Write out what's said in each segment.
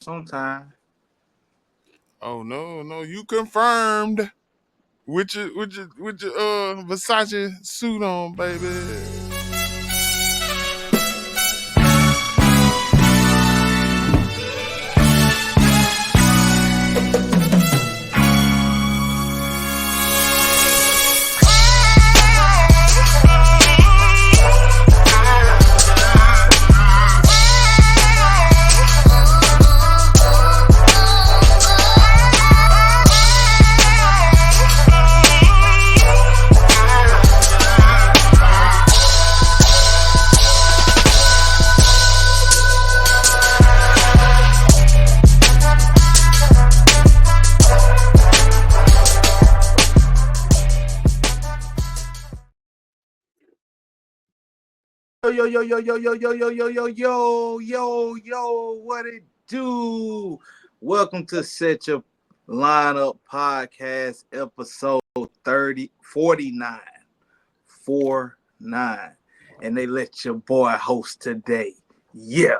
sometime. Oh no, you confirmed with your Versace suit on, baby. Yo, what it do? Welcome to Set Your Lineup Podcast, episode 49. 49. And they let your boy host today. Yeah.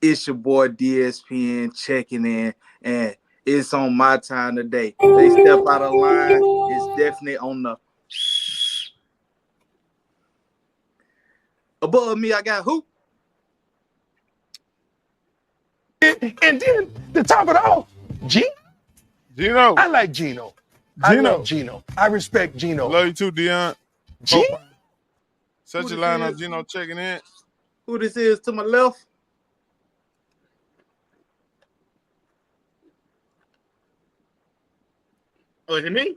It's your boy DSPN checking in, and it's on my time today. They step out of line. It's definitely on the above me. I got who? And then to top it off, Gino. I like Gino. I love Gino. I respect Gino. Love you too, Dion. Gino? Set your lineup, Gino checking in. Who this is to my left? Oh, is it me?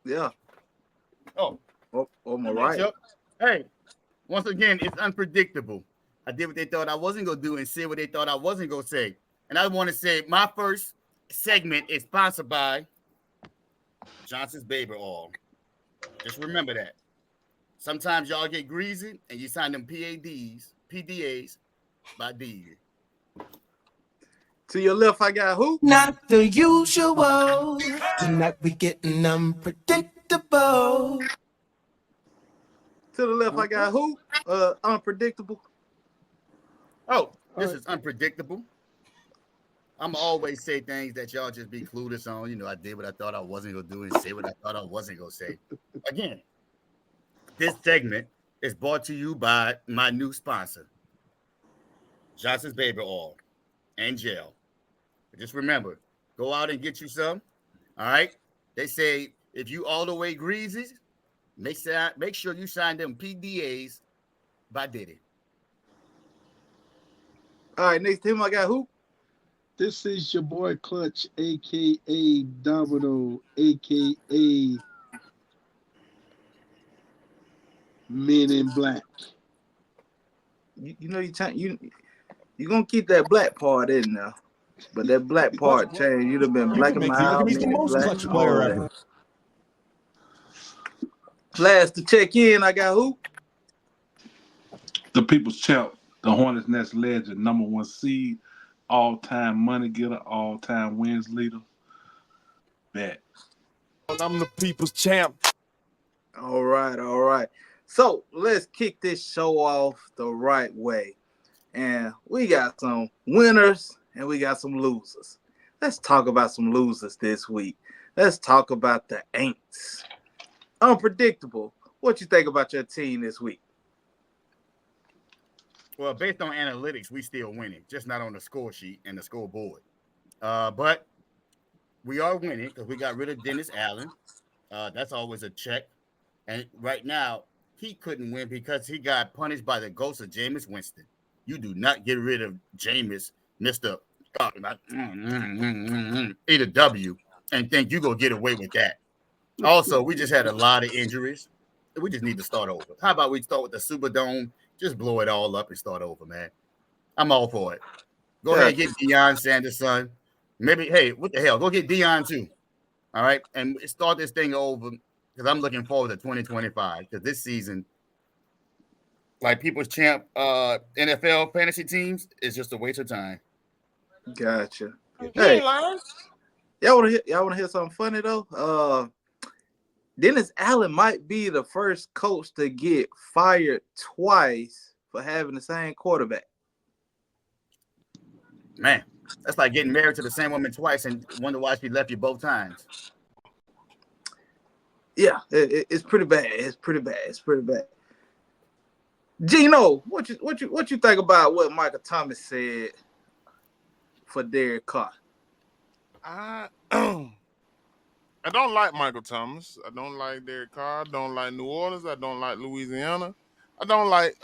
Yeah. Oh, my right. Hey, once again, it's unpredictable. I did what they thought I wasn't going to do and said what they thought I wasn't going to say. And I want to say my first segment is sponsored by Johnson's Baby Oil. Just remember that. Sometimes y'all get greasy and you sign them PDAs by D. To your left, I got who? Not the usual. Tonight we getting unpredictable. To the left, I got who? Unpredictable. Oh, this is unpredictable. I'm always say things that y'all just be clueless on. You know, I did what I thought I wasn't going to do and say what I thought I wasn't going to say. Again, this segment is brought to you by my new sponsor, Johnson's Baby Oil and Gel. Just remember, go out and get you some. All right? They say if you all the way greasy, make sure you sign them PDAs by Diddy. All right, next to him, I got who? This is your boy Clutch, a.k.a. Domino, a.k.a. Men in Black. You know you're going to keep that black part in now. But that black part changed. You'd have been black and mild. He's the most clutch player ever. Last to check in, I got who? The People's Champ, the Hornets Nest legend, number one seed, all-time money getter, all-time wins leader. Bet. I'm the People's Champ. All right. So let's kick this show off the right way. And we got some winners and we got some losers. Let's talk about some losers this week. Let's talk about the Aints. Unpredictable. What you think about your team this week? Well, based on analytics, we still winning, just not on the score sheet and the scoreboard. But we are winning because we got rid of Dennis Allen. That's always a check. And right now, he couldn't win because he got punished by the ghost of Jameis Winston. You do not get rid of Jameis, Mr. Eat a W, and think you're going to get away with that. Also, we just had a lot of injuries. We just need to start over. How about we start with the Superdome? Just blow it all up and start over, man. I'm all for it. Go ahead and get Deion Sanders' son. Maybe, hey, what the hell? Go get Deion too. All right? And start this thing over because I'm looking forward to 2025 because this season, like People's Champ NFL fantasy teams, is just a waste of time. Gotcha. Hey, y'all want to hear something funny though? Dennis Allen might be the first coach to get fired twice for having the same quarterback. Man, that's like getting married to the same woman twice and wonder why she left you both times. Yeah, it's pretty bad. It's pretty bad. It's pretty bad. Gino, what you think about what Michael Thomas said for Derek Carr? I I don't like Michael Thomas. I don't like Derek Carr. I don't like New Orleans. I don't like Louisiana. I don't like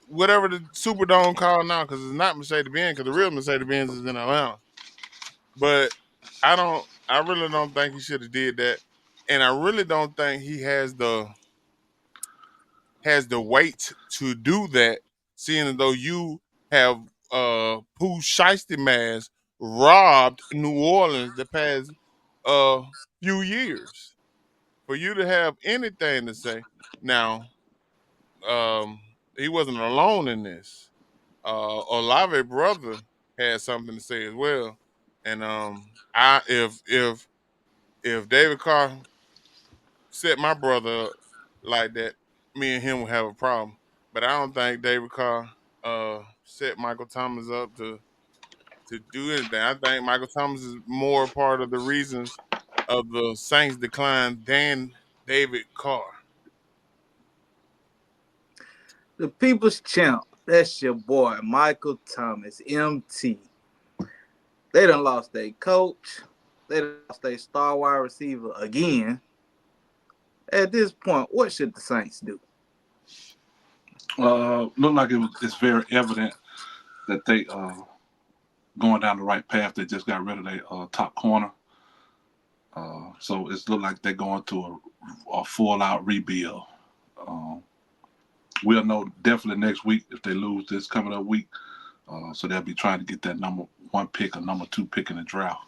whatever the Superdome called now, because it's not Mercedes-Benz, because the real Mercedes-Benz is in Atlanta. But I really don't think he should have did that. And I really don't think he has the weight to do that, seeing as though you have Pooh Shiesty Mask robbed New Orleans the past few years. For you to have anything to say. Now, he wasn't alone in this. Olave brother had something to say as well. And I if David Carr set my brother up like that, me and him would have a problem. But I don't think David Carr set Michael Thomas up to do anything. I think Michael Thomas is more part of the reasons of the Saints' decline than David Carr. The People's Champ. That's your boy, Michael Thomas, MT. They done lost their coach. They done lost their star wide receiver again. At this point, what should the Saints do? Look like it's very evident that they going down the right path. They just got rid of their top corner. So it's look like they're going to a full-out rebuild. We'll know definitely next week if they lose this coming up week. So they'll be trying to get that number 1 pick or number 2 pick in the draft.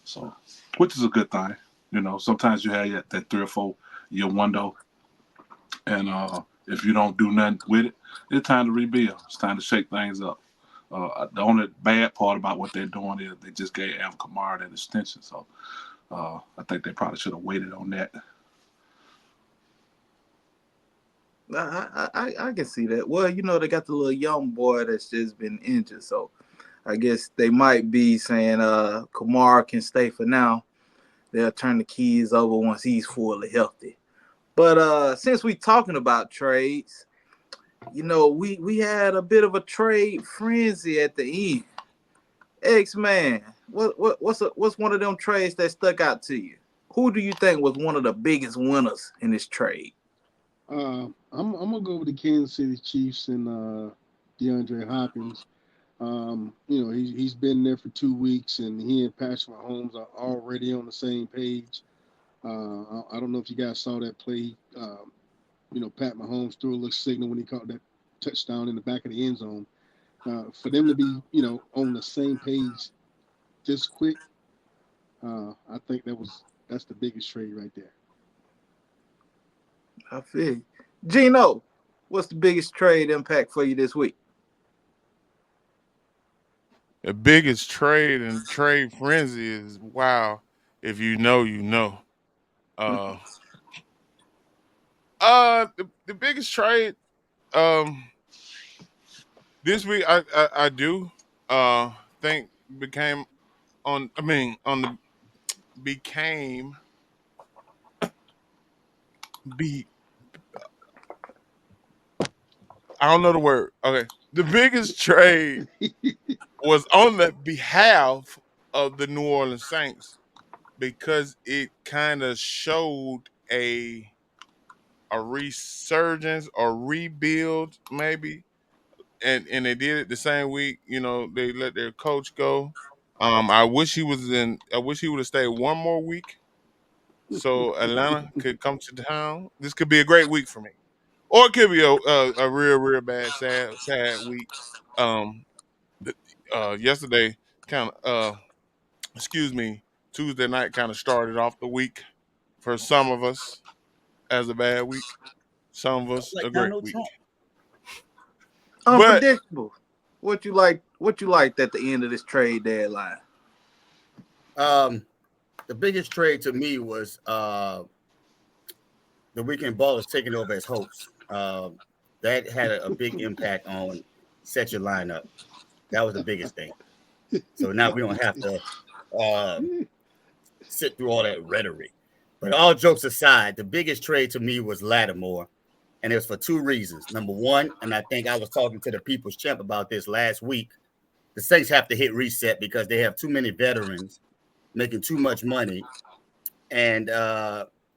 So, which is a good thing. You know, sometimes you have that 3 or 4 year window, and if you don't do nothing with it, it's time to rebuild. It's time to shake things up. The only bad part about what they're doing is they just gave Alvin Kamara that extension. So I think they probably should have waited on that. I can see that. Well, you know, they got the little young boy that's just been injured. So I guess they might be saying Kamara can stay for now. They'll turn the keys over once he's fully healthy. But since we talking about trades, you know, we had a bit of a trade frenzy at the end. X-Man, what's one of them trades that stuck out to you? Who do you think was one of the biggest winners in this trade? I'm gonna go with the Kansas City Chiefs and DeAndre Hopkins. You know, he's been there for 2 weeks, and he and Patrick Mahomes are already on the same page. I don't know if you guys saw that play. You know, Pat Mahomes threw a little signal when he caught that touchdown in the back of the end zone. For them to be, you know, on the same page this quick, I think that's the biggest trade right there. I feel you. Gino, what's the biggest trade impact for you this week? The biggest trade and trade frenzy is wow. If you know, you know. The biggest trade this week I do think became on the became be I don't know the word. Okay. The biggest trade was on the behalf of the New Orleans Saints because it kind of showed a resurgence or rebuild maybe, and they did it the same week. You know, they let their coach go. I wish he would have stayed one more week so Atlanta could come to town. This could be a great week for me, or it could be a real bad sad week. Um, Yesterday kind of Tuesday night kind of started off the week for some of us as a bad week, some of us a great week. Unpredictable. What you liked at the end of this trade deadline? The biggest trade to me was the Weekend Ballers taking over as host. That had a big impact on set your lineup. That was the biggest thing. So now we don't have to sit through all that rhetoric. But all jokes aside, the biggest trade to me was Lattimore. And it was for two reasons. Number one, and I think I was talking to the People's Champ about this last week, the Saints have to hit reset because they have too many veterans making too much money and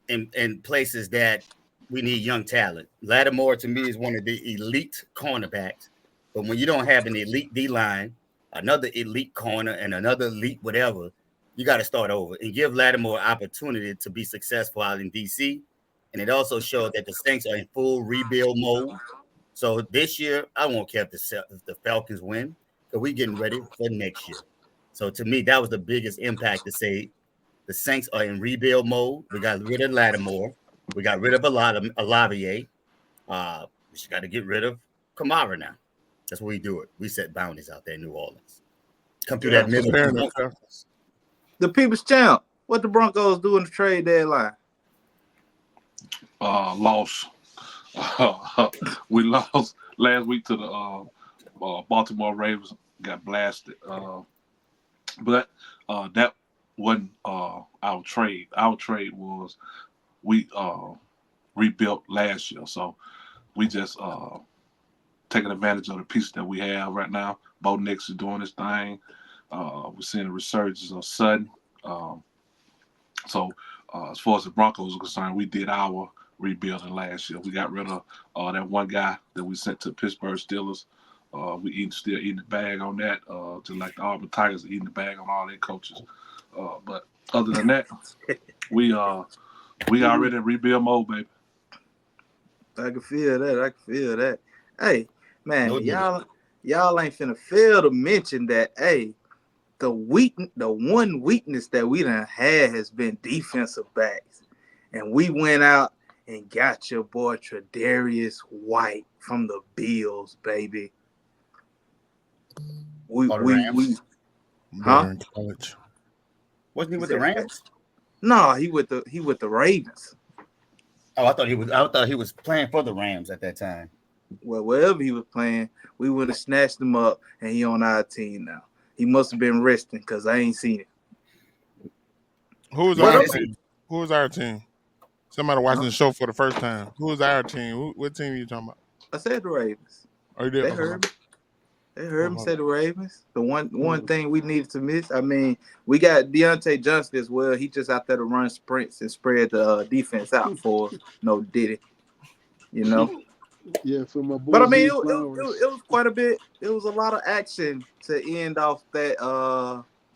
in places that we need young talent. Lattimore, to me, is one of the elite cornerbacks. But when you don't have an elite D-line, another elite corner, and another elite whatever, you got to start over and give Lattimore opportunity to be successful out in D.C., and it also showed that the Saints are in full rebuild mode. So this year, I won't care if the Falcons win, because we're getting ready for next year. So to me, that was the biggest impact to say the Saints are in rebuild mode. We got rid of Lattimore. We got rid of Olavier. We just got to get rid of Kamara now. That's what we do it. We set boundaries out there in New Orleans. Come through that middle. The People's Champ. What the Broncos do in the trade deadline? Loss. We lost last week to the Baltimore Ravens. Got blasted. But that wasn't our trade. Our trade was we rebuilt last year. So we just taking advantage of the pieces that we have right now. Bo Nix is doing his thing. We're seeing a resurgence of Sutton. So as far as the Broncos are concerned, we did our rebuilding last year. We got rid of that one guy that we sent to Pittsburgh Steelers. We still eating the bag on that, just like the Auburn Tigers are eating the bag on all their coaches. But other than that, we already in rebuild mode, baby. I can feel that. Hey, man, y'all ain't finna fail to mention that. Hey, the one weakness that we done had has been defensive backs, and we went out and got your boy Tre'Davious White from the Bills, baby. Huh? Wasn't he with the Rams? No, he with the Ravens. Oh, I thought he was playing for the Rams at that time. Well, wherever he was playing, we would have snatched him up, and he on our team now. He must have been resting because I ain't seen it. Who's our team? Who's our team? Somebody watching the show for the first time. Who's our team? What team are you talking about? I said the Ravens. Oh, you did? They heard me. They heard me say the Ravens. The one thing we needed to miss. I mean, we got Deontay Johnson as well. He just out there to run sprints and spread the defense out for no Diddy. You know. Yeah, for my boy. But I mean, it was quite a bit. It was a lot of action to end off that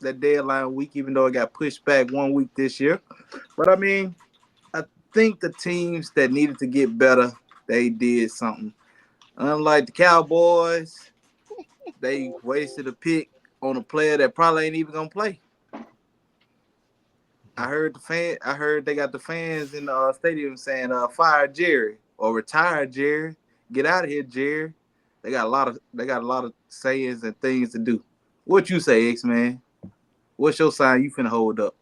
deadline week, even though it got pushed back 1 week this year. But I mean, I think the teams that needed to get better, they did something. Unlike the Cowboys, they wasted a pick on a player that probably ain't even gonna play. I heard they got the fans in the stadium saying, "Fire Jerry" or "Retire Jerry." Get out of here, Jerry. They got a lot of sayings and things to do. What you say, X-Man? What's your sign you finna hold up?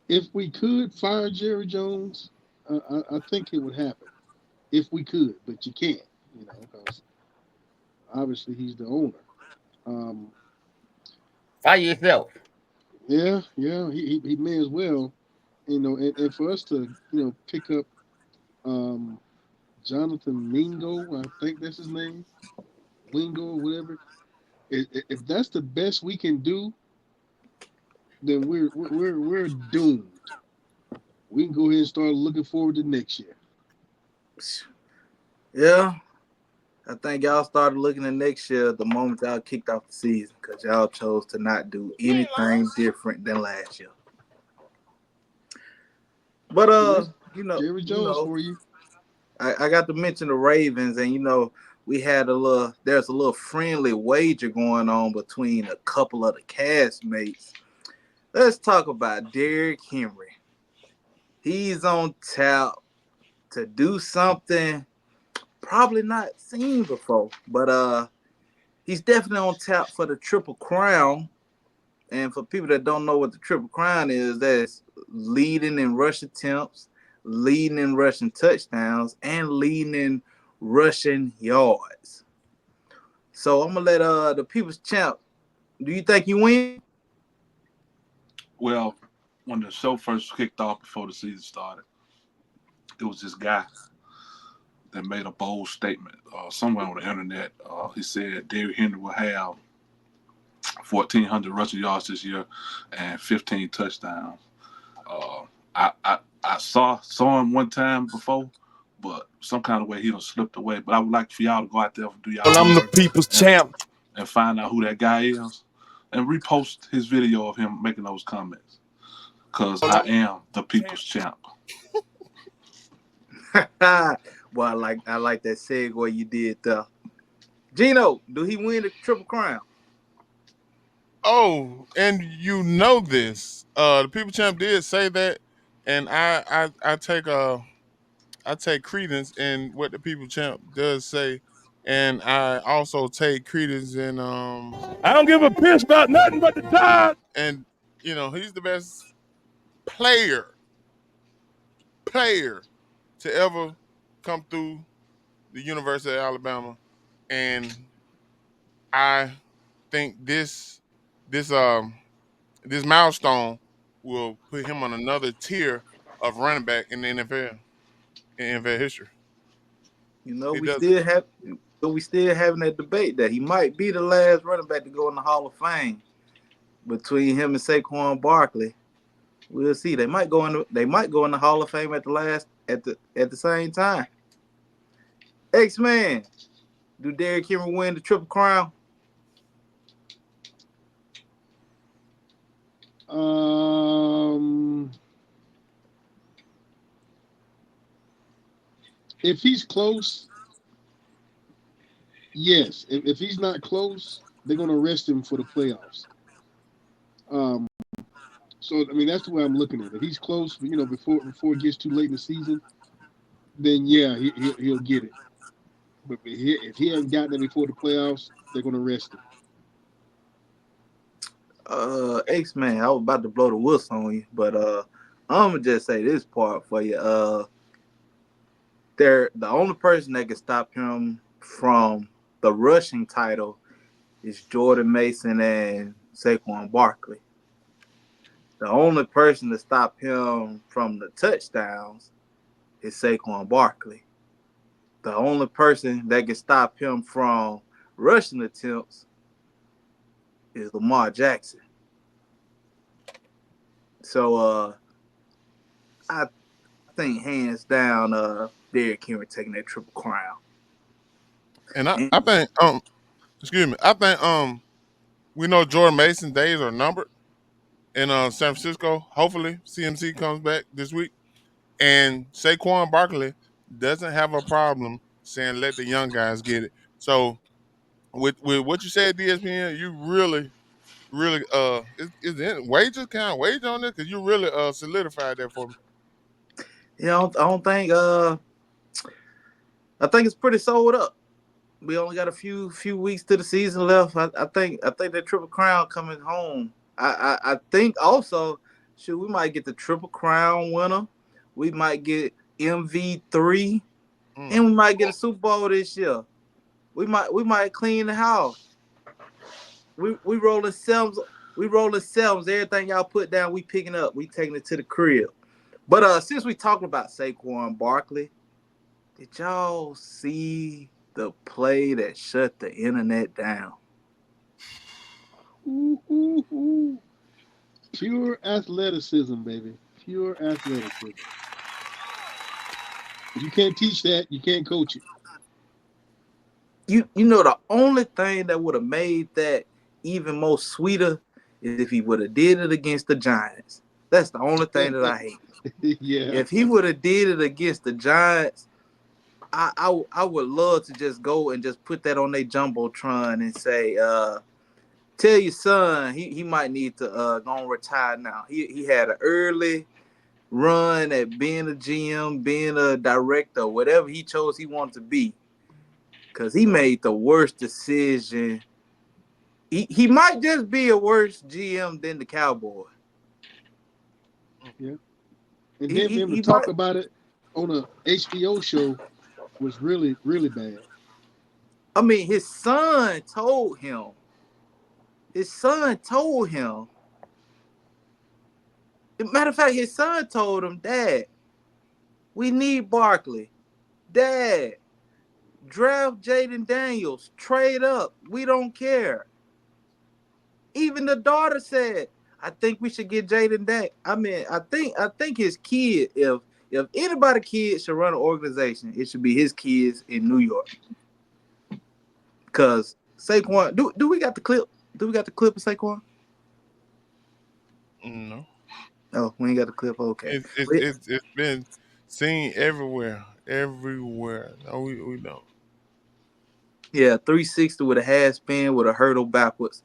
If we could fire Jerry Jones, I think it would happen. If we could, but you can't, because obviously he's the owner. Fire yourself. Yeah, he may as well. And for us to, pick up Jonathan Mingo, I think that's his name, Wingo or whatever. If that's the best we can do, then we're doomed. We can go ahead and start looking forward to next year. Yeah, I think y'all started looking at next year the moment y'all kicked off the season because y'all chose to not do anything different than last year. But Jerry Jones for you. I got to mention the Ravens, and we had there's a little friendly wager going on between a couple of the castmates. Let's talk about Derrick Henry. He's on tap to do something probably not seen before, but he's definitely on tap for the Triple Crown. And for people that don't know what the Triple Crown is, that's leading in rush attempts, leading in rushing touchdowns, and leading in rushing yards. So I'm gonna let the People's Champ. Do you think you win? Well, when the show first kicked off before the season started, it was this guy that made a bold statement somewhere on the internet. He said Derrick Henry will have 1,400 rushing yards this year and 15 touchdowns. I saw him one time before, but some kind of way he done slipped away. But I would like for y'all to go out there and do y'all Well, I'm the homework people's champ. and find out who that guy is and repost his video of him making those comments. Because I am the people's champ. Well, I like that segue you did there. Gino, do he win the Triple Crown? Oh, and you know this. The People Champ did say that, and I take credence in what the People Champ does say, and I also take credence in I don't give a piss about nothing but the Dodgers. and he's the best player to ever come through the University of Alabama, and I think this milestone will put him on another tier of running back in the NFL in NFL history. It We does. still having that debate that he might be the last running back to go in the Hall of Fame between him and Saquon Barkley. We'll see. They might go in the Hall of Fame at the same time. X-Man, do Derrick Henry win the Triple Crown? If he's close, yes. If he's not close, they're gonna arrest him for the playoffs. So I mean that's the way I'm looking at it. If he's close, before it gets too late in the season, then yeah, he'll get it. But if he hasn't gotten it before the playoffs, they're gonna arrest him. X-Man, I was about to blow the whistle on you, but I'm gonna just say this part for you. The only person that can stop him from the rushing title is Jordan Mason and Saquon Barkley. The only person to stop him from the touchdowns is Saquon Barkley. The only person that can stop him from rushing attempts is Lamar Jackson. So I think hands down Derrick Henry taking that Triple Crown. And I think excuse me, I think we know Jordan Mason's days are numbered in San Francisco. Hopefully CMC comes back this week. And Saquon Barkley doesn't have a problem saying let the young guys get it. So with what you said, DSPN, you really is there wages kind of wage on this? Because you really solidified that for me. I don't think I think it's pretty sold up. We only got a few weeks to the season left. I think that Triple Crown coming home. I think also, we might get the Triple Crown winner. We might get MV3, and we might get a Super Bowl this year. We might clean the house. We rolling Selms. We rolling Selms. Everything y'all put down, we picking up. We taking it to the crib. But since we talking about Saquon Barkley, did y'all see the play that shut the internet down? Ooh. Pure athleticism, baby. Pure athleticism. You can't teach that. You can't coach it. You know the only thing that would have made that even more sweeter is if he would have did it against the Giants. That's the only thing that I hate. Yeah. If he would have did it against the Giants, I would love to just go and just put that on their jumbotron and say, tell your son he might need to go and retire now. He had an early run at being a GM, being a director, whatever he chose he wanted to be. Because he made the worst decision. He might just be a worse GM than the Cowboy. Yeah. And then we talk about it on a HBO show was really, really bad. I mean, his son told him. His son told him. Matter of fact, his son told him, Dad, we need Barkley. Dad, draft Jaden Daniels. Trade up. We don't care. Even the daughter said, I think we should get Jaden Daniels. I mean, I think his kid, if anybody kid should run an organization, it should be his kids in New York. Cause Saquon, do we got the clip? Do we got the clip of Saquon? No. Oh, we ain't got the clip. Okay. It's been seen everywhere. No, we don't. Yeah, 360 with a half spin with a hurdle backwards.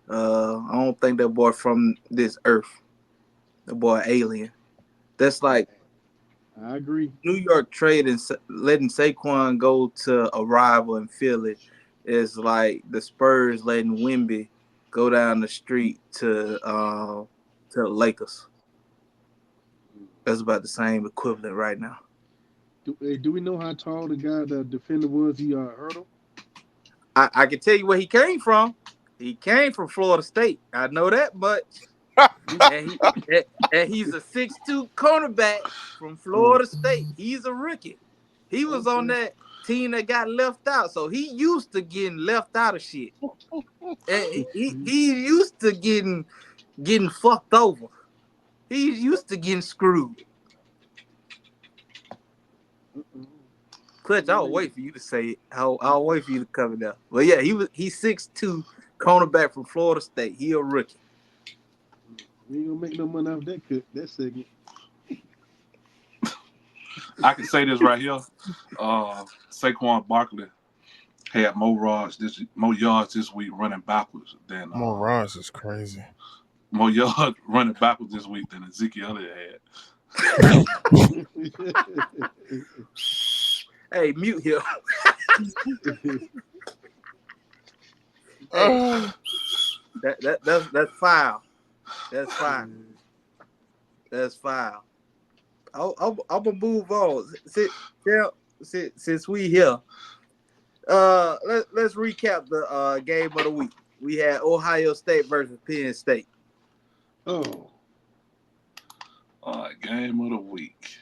I don't think that boy from this earth. The boy alien. That's like I agree. New York trading, letting Saquon go to a rival in Philly is like the Spurs letting Wemby go down the street to the Lakers. That's about the same equivalent right now. Do we know how tall the defender was? He hurdle. I can tell you where he came from. He came from Florida State. I know that much. and he's a 6'2" cornerback from Florida State. He's a rookie. He was on that team that got left out, so he used to getting left out of shit. And he used to getting fucked over. He's used to getting screwed. Clutch, I'll wait for you to say it. I'll wait for you to cover that. But yeah, he's 6'2", cornerback from Florida State. He a rookie. We ain't gonna make no money off that segment. I can say this right here. Saquon Barkley had more yards this week running backwards than More yards is crazy. More yards running backwards this week than Ezekiel Elliott had. Hey, mute him. That's foul. That's foul. That's foul. I'm gonna move on. Since we here, let's recap the game of the week. We had Ohio State versus Penn State. Oh. All right, game of the week.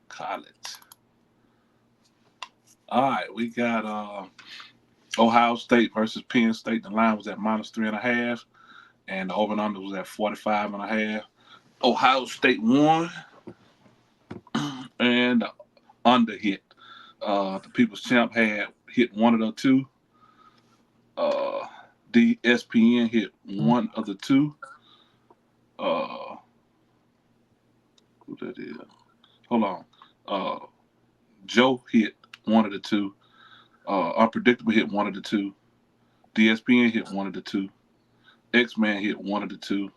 College. All right, we got Ohio State versus Penn State. The line was at -3.5, and the over and under was at 45.5. Ohio State won, and the under hit. The People's Champ had hit one of the two. ESPN hit one of the two. Who that is? Hold on. Joe hit one of the two. Unpredictable hit one of the two. ESPN hit one of the two. X-Man hit one of the two.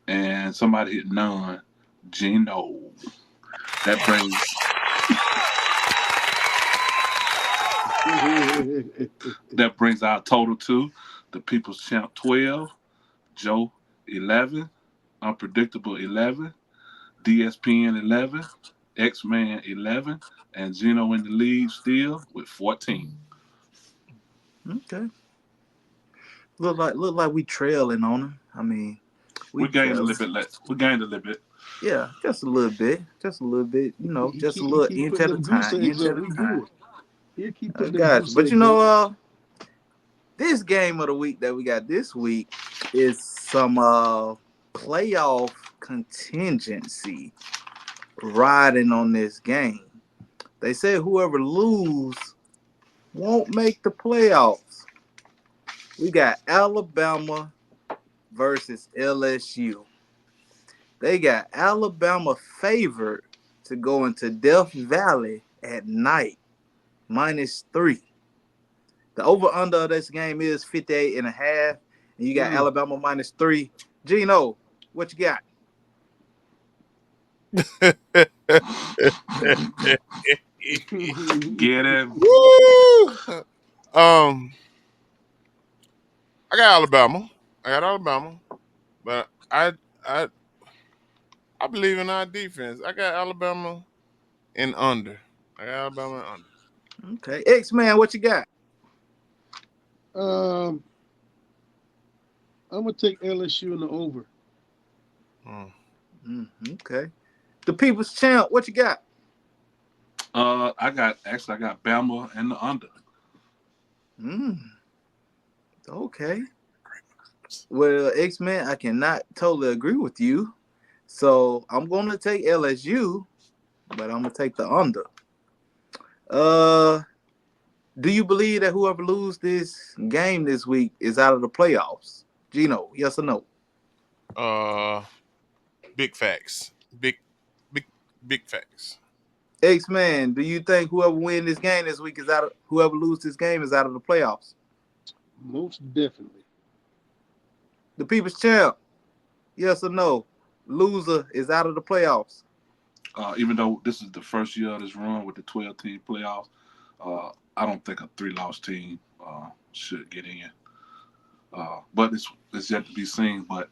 And somebody hit none. Gino. That brings our total to the People's Champ 12, Joe 11, Unpredictable 11, ESPN 11, X-Man 11, and Gino in the lead still with 14. Okay. Look like we trailing on them. I mean, we gained a little bit. We gained a little bit. Yeah, just a little bit. Just a little bit. You know, just a little inch at a time. Inch at a time. I got you. But you know, this game of the week that we got this week is some playoff contingency riding on this game. They said whoever lose won't make the playoffs. We got Alabama versus LSU. They got Alabama favored to go into Death Valley at night, -3. The over-under of this game is 58.5, and you got Alabama -3. Gino, what you got? Get him. Woo! I got Alabama. But I believe in our defense. I got Alabama in under. I got Alabama under. Okay. X-Man, what you got? I'm gonna take LSU in the over. Okay. The People's Champ, what you got? I got Bama and the under. Okay. Well, X-Man, I cannot totally agree with you. So I'm gonna take LSU, but I'm gonna take the under. Do you believe that whoever loses this game this week is out of the playoffs? Gino, yes or no? Big facts. Big facts. X-Man, do you think whoever wins this game this week is out of whoever loses this game is out of the playoffs? Most definitely. The People's Champ, yes or no? Loser is out of the playoffs. Even though this is the first year of this run with the 12-team playoffs, I don't think a 3-loss team should get in. But it's yet to be seen. But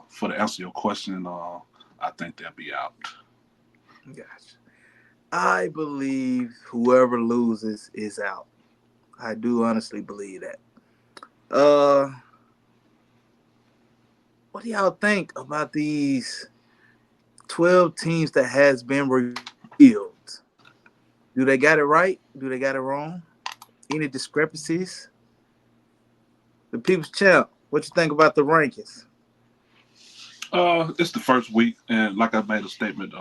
for to answer your question, I think they'll be out. Gotcha. I believe whoever loses is out. I do honestly believe that. What do y'all think about these 12 teams that has been revealed? Do they got it right? Do they got it wrong? Any discrepancies? The People's Champ, what you think about the rankings? It's the first week, and like I made a statement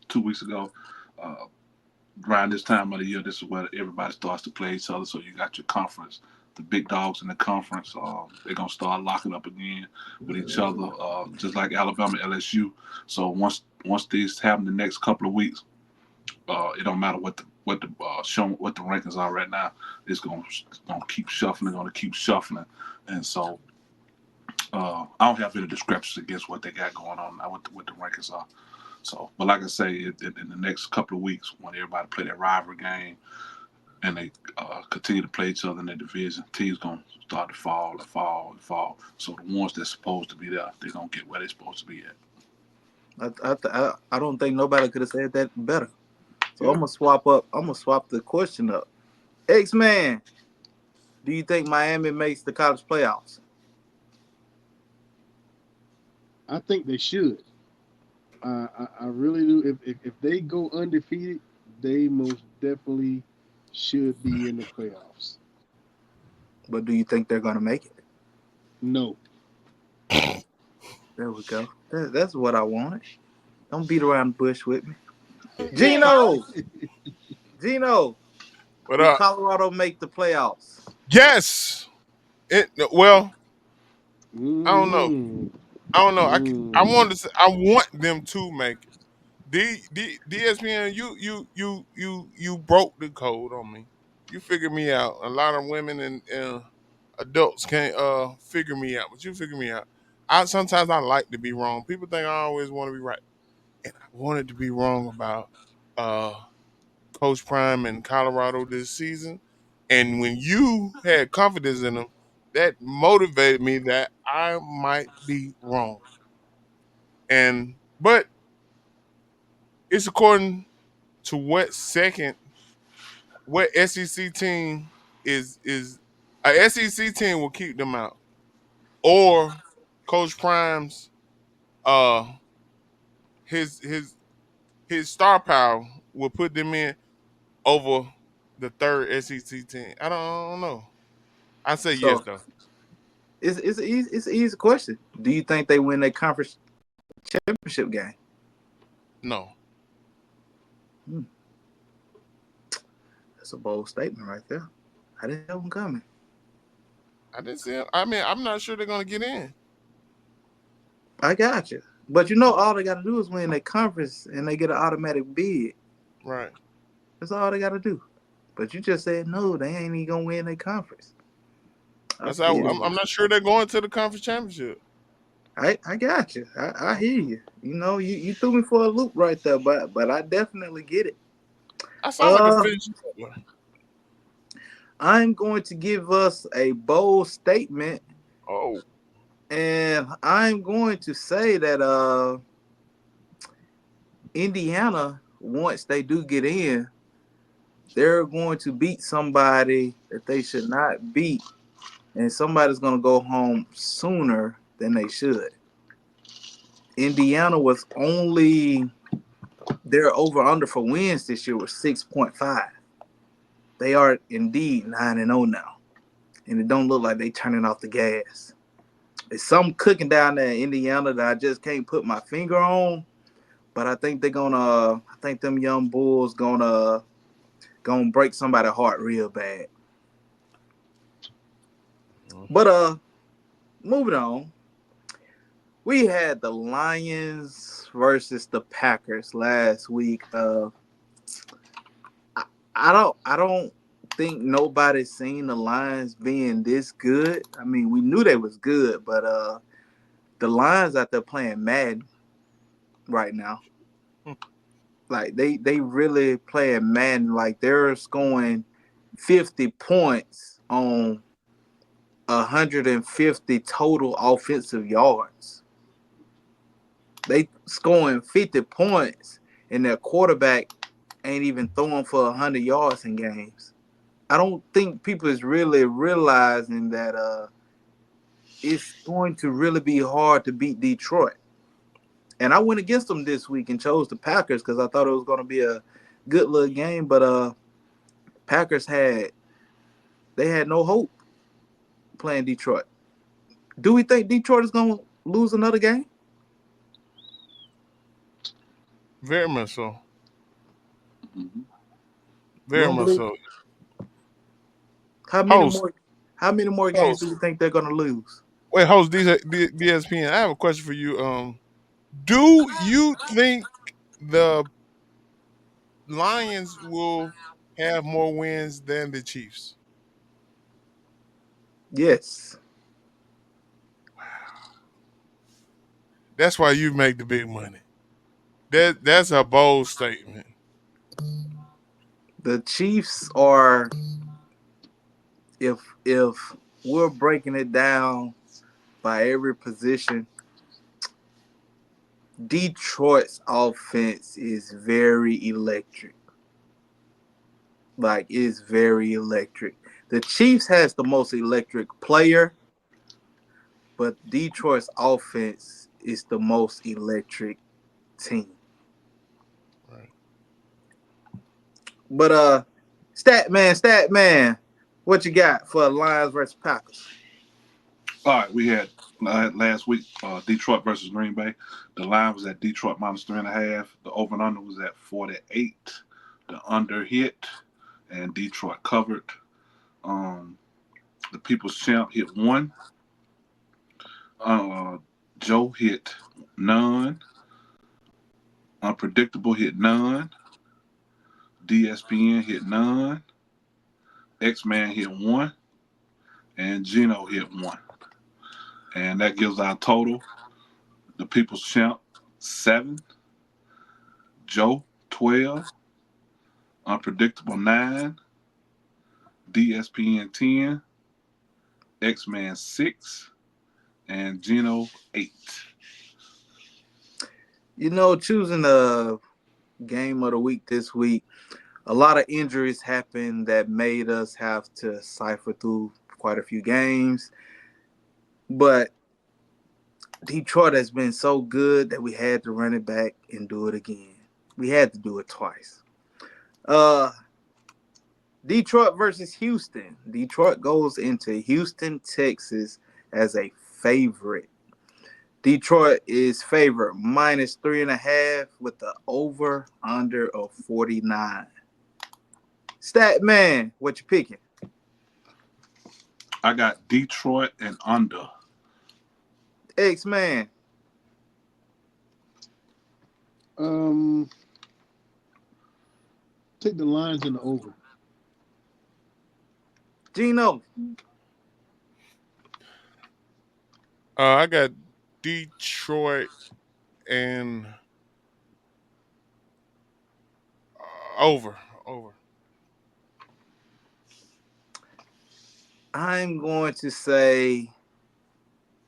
2 weeks ago, around this time of the year, this is where everybody starts to play each other. So you got your conference, the big dogs in the conference. They're gonna start locking up again with each other, just like Alabama, LSU. So once these happen the next couple of weeks, it don't matter what the rankings are right now. It's gonna keep shuffling, and so I don't have any discrepancies against what they got going on now what the rankings are. So, but like I say, in the next couple of weeks, when everybody play that rivalry game and they continue to play each other in their division, teams gonna start to fall. So the ones that's supposed to be there, they're gonna get where they're supposed to be at. I don't think nobody could have said that better. So I'm gonna swap the question up. X-Man, do you think Miami makes the college playoffs? I think they should. I really do. If they go undefeated, they most definitely should be in the playoffs. But do you think they're gonna make it? No. There we go. That's what I wanted. Don't beat around the bush with me. Gino, What did up? Colorado make the playoffs? Yes. Well, I don't know. I wanted to say, I want them to make it. DSPN, you broke the code on me. You figured me out. A lot of women and adults can't figure me out, but you figure me out. Sometimes I like to be wrong. People think I always want to be right, and I wanted to be wrong about Coach Prime in Colorado this season. And when you had confidence in them, that motivated me that I might be wrong. But it's according to what SEC team is a SEC team will keep them out, or Coach Prime's his star power will put them in over the third SEC team. I don't know. I say yes So though. it's an easy question. Do you think they win their conference championship game? No. That's a bold statement right there. I didn't know them coming. I didn't see it. I mean, I'm not sure they're gonna get in. I got you. But all they got to do is win their conference and they get an automatic bid. Right. That's all they got to do. But you just said no, they ain't even gonna win their conference. I'm not sure they're going to the conference championship. I got you. I hear you. You threw me for a loop right there, but I definitely get it. I sound like a fish. I'm going to give us a bold statement. Oh. And I'm going to say that Indiana, once they do get in, they're going to beat somebody that they should not beat, and somebody's going to go home sooner than they should. Indiana was only their over under for wins this year was 6.5. They are indeed 9-0 now, and it don't look like they turning off the gas. There's something cooking down there in Indiana that I just can't put my finger on, but I think they're gonna. I think them young bulls gonna break somebody's heart real bad. But moving on, we had the Lions versus the Packers last week. I don't think nobody's seen the Lions being this good. I mean, we knew they was good, but the Lions out there playing Madden right now. Like they really playing Madden. Like they're scoring 50 points on 150 total offensive yards. They scoring 50 points, and their quarterback ain't even throwing for 100 yards in games. I don't think people is really realizing that it's going to really be hard to beat Detroit. And I went against them this week and chose the Packers because I thought it was going to be a good little game. But Packers had no hope playing Detroit. Do we think Detroit is going to lose another game? Very much so. Mm-hmm. Very much so. How many more games do you think they're going to lose? Wait, host DSPN. I have a question for you. Do you think the Lions will have more wins than the Chiefs? Yes. That's why you make the big money. That's a bold statement. The Chiefs are, if we're breaking it down by every position, Detroit's offense is very electric. Like, it's very electric. The Chiefs has the most electric player, but Detroit's offense is the most electric team. Right. But stat man, what you got for Lions versus Packers? All right, we had last week Detroit versus Green Bay. The line was at Detroit -3.5. The over and under was at 48. The under hit, and Detroit covered. The People's Champ hit 1. Joe hit none. Unpredictable hit none. DSPN hit none. X-Man hit 1. And Gino hit 1. And that gives our total. The People's Champ 7. Joe 12. Unpredictable 9. DSPN 10. X-Man 6. And Gino 8. You know, choosing the game of the week this week, a lot of injuries happened that made us have to cipher through quite a few games. But Detroit has been so good that we had to run it back and do it again. We had to do it twice. Detroit versus Houston. Detroit goes into Houston, Texas as a favorite. Detroit is favored -3.5 with the over under of 49. Stat man, what you picking? I got Detroit and under. X man. Take the Lions and the over. Gino. I got Detroit and over. I'm going to say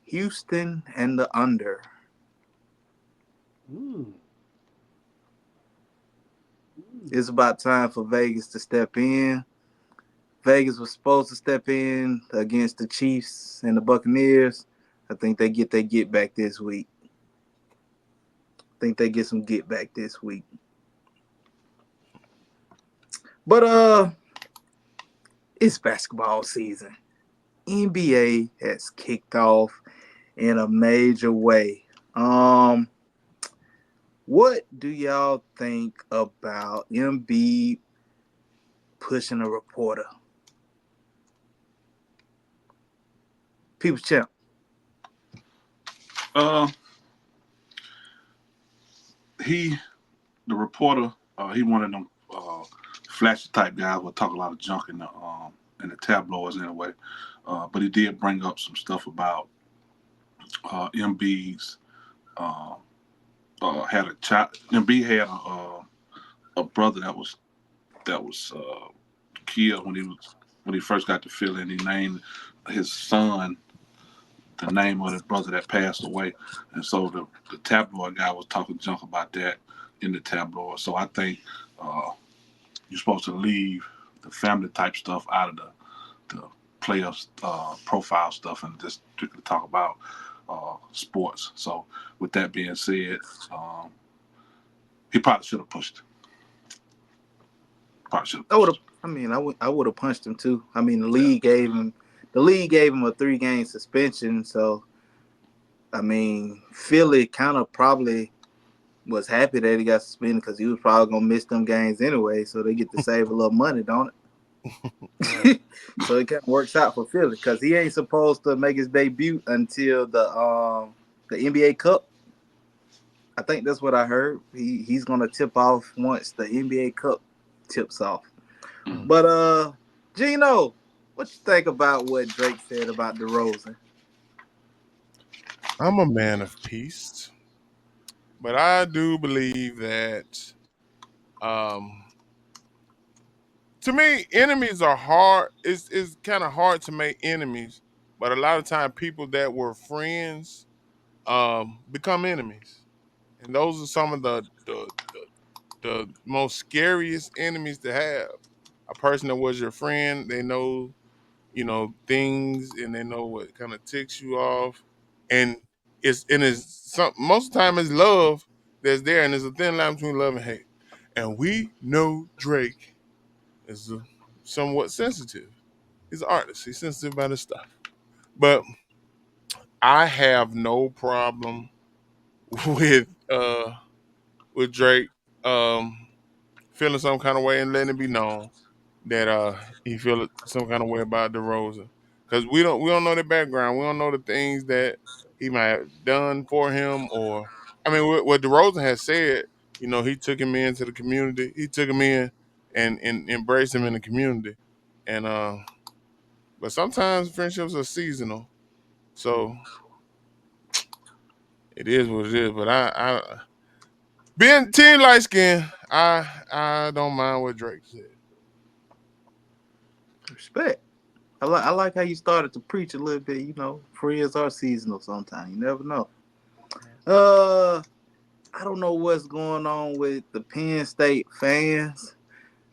Houston and the under. It's about time for Vegas to step in. Vegas was supposed to step in against the Chiefs and the Buccaneers. I think they get their get back this week. I think they get some get back this week. But it's basketball season. NBA has kicked off in a major way. What do y'all think about Embiid pushing a reporter? People's champ. The reporter, he one of them flashy type guys will talk a lot of junk in the tabloids anyway. But he did bring up some stuff about Embiid's had a child. Embiid had a brother that was killed when he first got to Philly, and he named his son the name of his brother that passed away. And so the tabloid guy was talking junk about that in the tabloid. So I think you're supposed to leave the family type stuff out of the players' profile stuff and just strictly talk about sports. So with that being said, he probably should have pushed. I would have punched him too. I mean, the league gave him a 3-game suspension. So, I mean, Philly kind of probably was happy that he got suspended because he was probably gonna miss them games anyway. So they get to save a little money, don't it? So it kind of works out for Philly because he ain't supposed to make his debut until the NBA Cup. I think that's what I heard. He's gonna tip off once the NBA Cup tips off. But Gino, what you think about what Drake said about DeRozan? I'm a man of peace, but I do believe that to me, enemies are hard. It's kind of hard to make enemies, but a lot of time people that were friends become enemies, and those are some of the most scariest enemies to have. A person that was your friend, they know things, and they know what kind of ticks you off, and it's some most of the time it's love that's there, and there's a thin line between love and hate, and we know Drake is somewhat sensitive. He's an artist. He's sensitive about his stuff. But I have no problem with Drake feeling some kind of way and letting it be known that he feel some kind of way about DeRozan. Because we don't know the background. We don't know the things that he might have done for him, or I mean what DeRozan has said, he took him into the community. He took him in and embraced him in the community. And but sometimes friendships are seasonal. So it is what it is. But I being team light skin, I don't mind what Drake said. Respect. I like how you started to preach a little bit. Friends are seasonal sometimes. You never know. I don't know what's going on with the Penn State fans.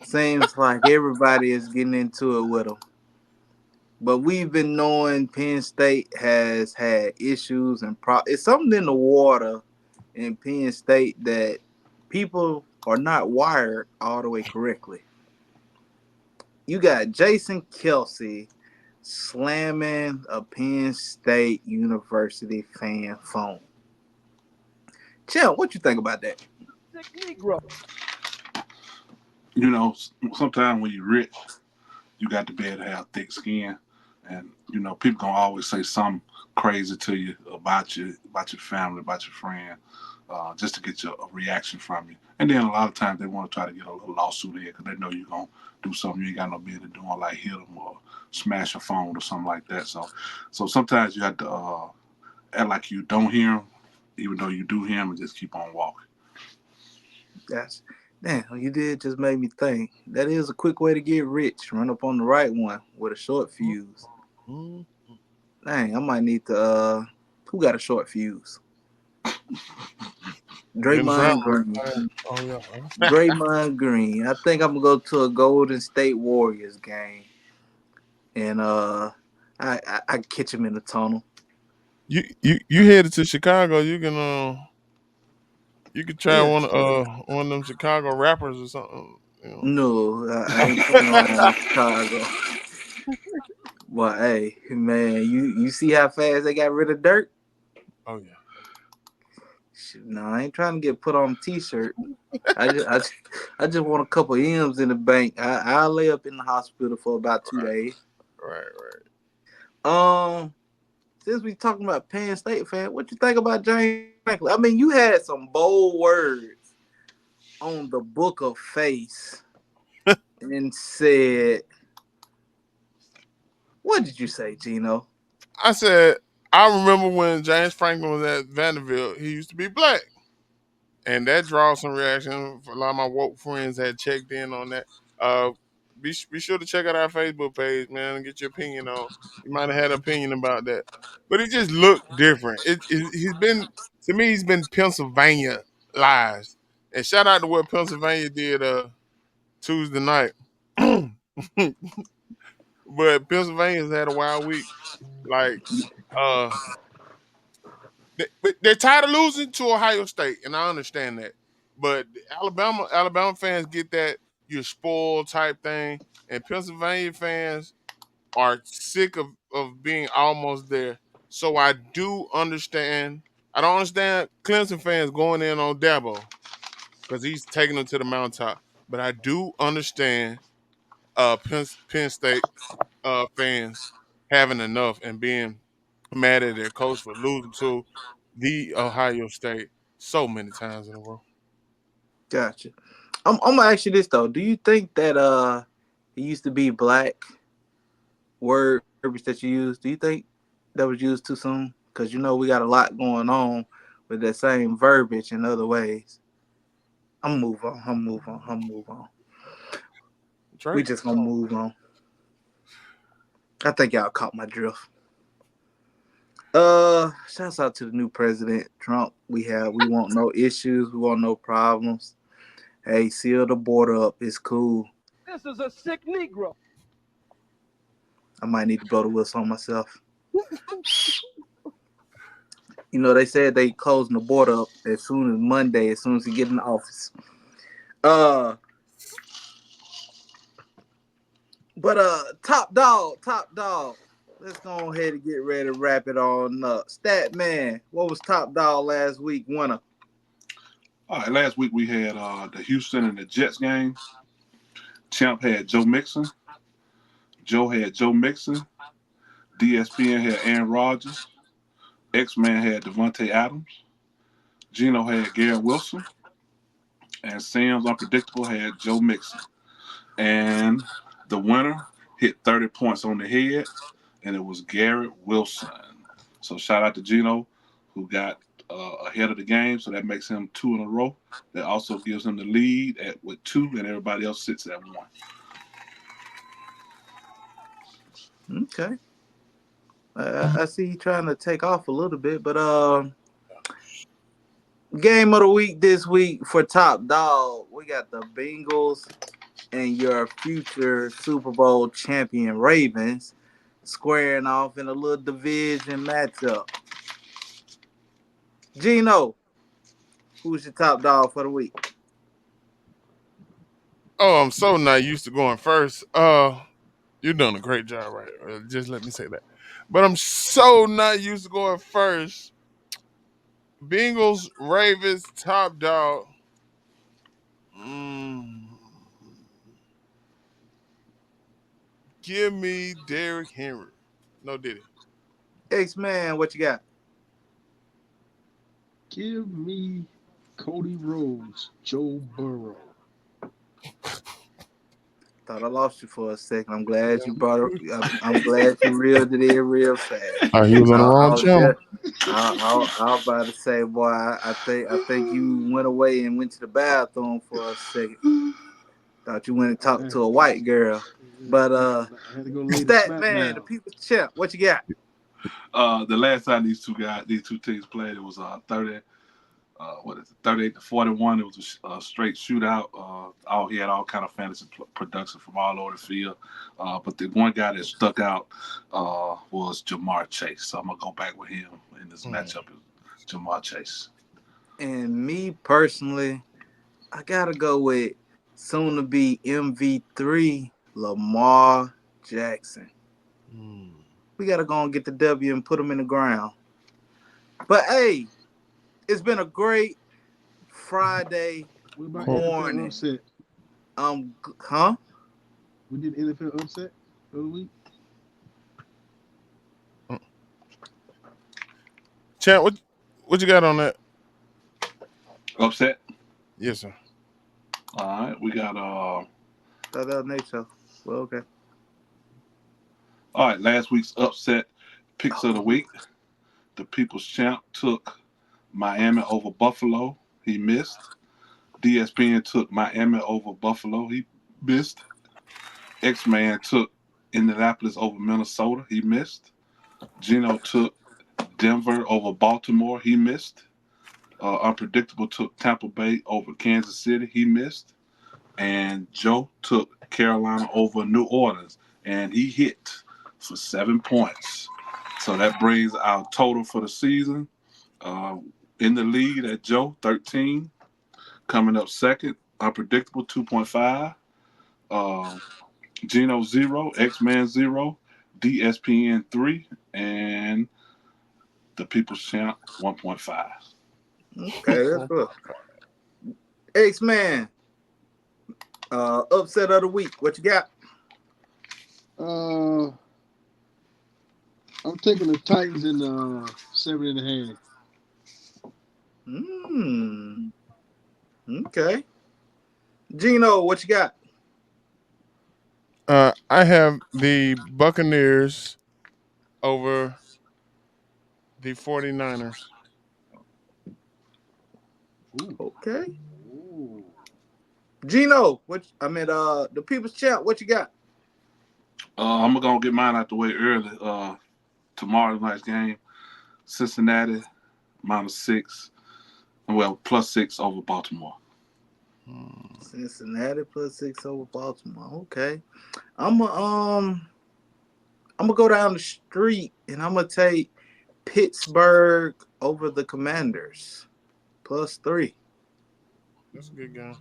Seems like everybody is getting into it with them. But we've been knowing Penn State has had issues and it's something in the water in Penn State that people are not wired all the way correctly. You got Jason Kelsey slamming a Penn State University fan phone. Champ, what you think about that? Negro. Sometimes when you're rich, you got to be able to have thick skin, and people gonna always say something crazy to you about your family, about your friend, just to get a reaction from you. And then a lot of times they want to try to get a little lawsuit in because they know you're gonna do something you ain't got no business doing, like hit them or smash a phone or something like that. So sometimes you have to act like you don't hear them, even though you do hear them, and just keep on walking. Damn, you did just make me think. That is a quick way to get rich. Run up on the right one with a short fuse. Dang, I might need to. Who got a short fuse? Dennis Rodman. Draymond Green. Oh yeah. Draymond Green. I think I'm gonna go to a Golden State Warriors game, and I catch him in the tunnel. You headed to Chicago? You can try Yeah. one of them Chicago rappers or something. You know. No, I ain't playing on Chicago. But hey, man, you see how fast they got rid of Dirk? Oh yeah. Shoot, no, I ain't trying to get put on a T-shirt. I just want a couple M's in the bank. I'll lay up in the hospital for about 2 days. Right. Since we talking about Penn State fan, what you think about James Franklin? I mean, you had some bold words on the Book of Face and said, what did you say, Gino? I said I remember when James Franklin was at Vanderbilt. He used to be black, and that draws some reaction. A lot of my woke friends had checked in on that. Be sure to check out our Facebook page, man, and get your opinion on. You might have had an opinion about that, but it just looked different. He's been to me. He's been Pennsylvania lies, and shout out to what Pennsylvania did Tuesday night. But Pennsylvania's had a wild week. Like they're tired of losing to Ohio State, and I understand that. But Alabama fans get that you're spoiled type thing, and Pennsylvania fans are sick of being almost there. So I do understand. I don't understand Clemson fans going in on Dabo because he's taking them to the mountaintop. But I do understand Penn State fans having enough and being mad at their coach for losing to the Ohio State so many times in a row. Gotcha. I'm gonna ask you this though. Do you think that it used to be black word that you used? Do you think that was used too soon? Because you know we got a lot going on with that same verbiage in other ways. I'm gonna move on. Right. We just gonna move on. I think y'all caught my drift. Shouts out to the new president, Trump. We want no issues, we want no problems. Hey, seal the border up. It's cool. This is a sick Negro. I might need to blow the whistle on myself. You know, they said they closing the border up as soon as Monday, as soon as he get in the office. But top dog. Let's go ahead and get ready to wrap it on up. Stat man, what was top dog last week? Winner. All right, last week we had the Houston and the Jets game. Champ had Joe Mixon. Joe had Joe Mixon. DSPN had Aaron Rodgers. X-Man had Devontae Adams. Gino had Garrett Wilson. And Sam's Unpredictable had Joe Mixon. And the winner hit 30 points on the head, and it was Garrett Wilson. So shout out to Gino, who got ahead of the game, so that makes him 2 in a row. That also gives him the lead with 2, and everybody else sits at 1. Okay. I see you trying to take off a little bit, but game of the week this week for top dog, we got the Bengals and your future Super Bowl champion Ravens squaring off in a little division matchup. Gino, who's your top dog for the week? Oh, I'm so not used to going first. You're doing a great job, right? Just let me say that. But I'm so not used to going first. Bengals, Ravens, top dog. Give me Derrick Henry. No, did it? X-Man, what you got? Give me Cody Rhodes, Joe Burrow. Thought I lost you for a second. I'm glad you brought it. I'm glad you reeled it in real fast. Oh, he was on the wrong channel. I was about to say, boy, I think you went away and went to the bathroom for a second. Thought you went and talked to a white girl. But I had to go lay Stat the man, down. the people's champ. What you got? The last time these two teams played, it was 30. what is it, 38-41. It was a straight shootout. He had all kind of fantasy production from all over the field. But the one guy that stuck out was Jamar Chase. So I'm gonna go back with him in this matchup. Jamar Chase. And me personally, I gotta go with soon to be MV3 Lamar Jackson. We gotta go and get the W and put him in the ground. But hey, it's been a great Friday What about morning. NFL upset? Huh? We did NFL upset of the week. Champ, what you got on that? Upset? Yes, sir. All right, we got That was Nate show. Well, okay. all right, last week's upset picks of the week. The People's Champ took Miami over Buffalo. He missed. DSPN took Miami over Buffalo. He missed. X-Man took Indianapolis over Minnesota. He missed. Gino took Denver over Baltimore. He missed. Unpredictable took Tampa Bay over Kansas City. He missed. And Joe took Carolina over New Orleans. And he hit for 7 points. So that brings our total for the season. In the lead at Joe, 13. Coming up second, Unpredictable, 2.5. Gino, 0. X-Man, 0. DSPN, 3. And the People's Champ, 1.5. Okay, that's good. X-Man, upset of the week. What you got? I'm taking the Titans in 7.5. Okay. Gino, what you got? I have the Buccaneers over the 49ers. Okay. Gino, the People's Champ, what you got? I'm going to get mine out the way early. Tomorrow night's game, Cincinnati, -6. Well, +6 over Baltimore. Cincinnati +6 over Baltimore. Okay. I'm gonna go down the street and I'm gonna take Pittsburgh over the Commanders +3. That's a good game.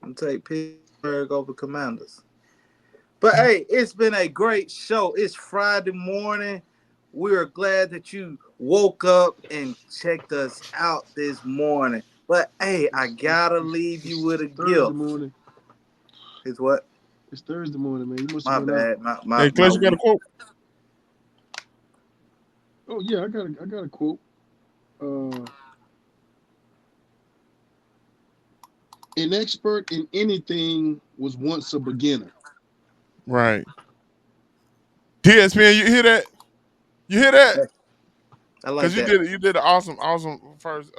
I'm gonna take Pittsburgh over Commanders. But hey, it's been a great show. It's Friday morning. We're glad that you woke up and checked us out this morning. But hey, I gotta leave you with a Thursday gift. morning. It's what? It's Thursday morning, man. You must My have been bad. out. My Hey, Clay, you got a quote? Oh yeah, I got a quote. An expert in anything was once a beginner. Right. DSPN, you hear that? You hear that? I like Because that. you did an awesome first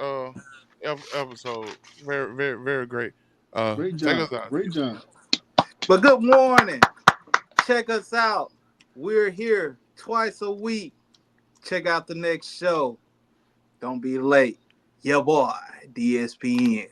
episode. Very, very, very great. Great Take job. us out. Great job. But good morning. Check us out. We're here twice a week. Check out the next show. Don't be late. Your boy, DSPN.